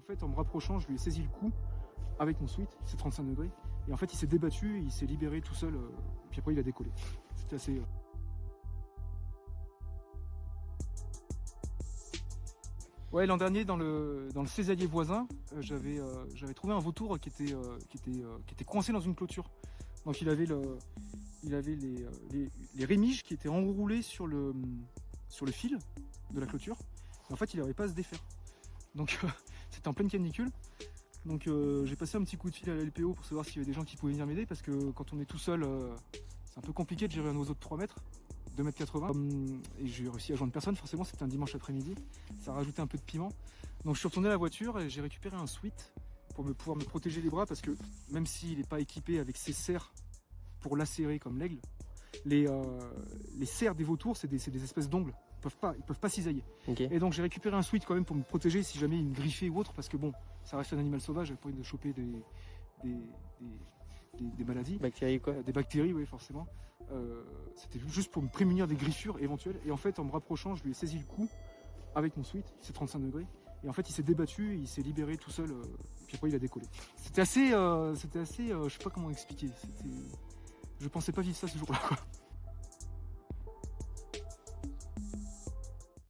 fait, en me rapprochant, je lui ai saisi le cou avec mon sweat, c'est 35 degrés. Et en fait, il s'est débattu, il s'est libéré tout seul, et puis après, il a décollé. C'était assez... Ouais, l'an dernier, dans le césaillier voisin, j'avais trouvé un vautour qui était coincé dans une clôture. Donc il avait les rémiges qui étaient enroulées sur le fil de la clôture. Et en fait, il n'arrivait pas à se défaire. Donc c'était en pleine canicule. Donc j'ai passé un petit coup de fil à la LPO pour savoir s'il y avait des gens qui pouvaient venir m'aider, parce que quand on est tout seul, c'est un peu compliqué de gérer un oiseau de 3 mètres. 2,80 m, et j'ai réussi à joindre personne. Forcément, c'était un dimanche après-midi, ça a rajouté un peu de piment. Donc je suis retourné à la voiture et j'ai récupéré un sweat pour pouvoir me protéger les bras, parce que même s'il n'est pas équipé avec ses serres pour lacérer comme l'aigle, les serres des vautours, c'est des espèces d'ongles, ils peuvent pas cisailler. Okay. Et donc j'ai récupéré un sweat quand même pour me protéger si jamais il me griffait ou autre, parce que bon, ça reste un animal sauvage, j'ai pas envie de choper des maladies. Bactéries quoi. Des bactéries, oui, forcément. C'était juste pour me prémunir des griffures éventuelles. Et en fait, en me rapprochant, je lui ai saisi le cou avec mon sweat, c'est 35 degrés. Et en fait, il s'est débattu, il s'est libéré tout seul, et puis après, il a décollé. C'était assez, je sais pas comment expliquer. Je pensais pas vivre ça ce jour-là, quoi.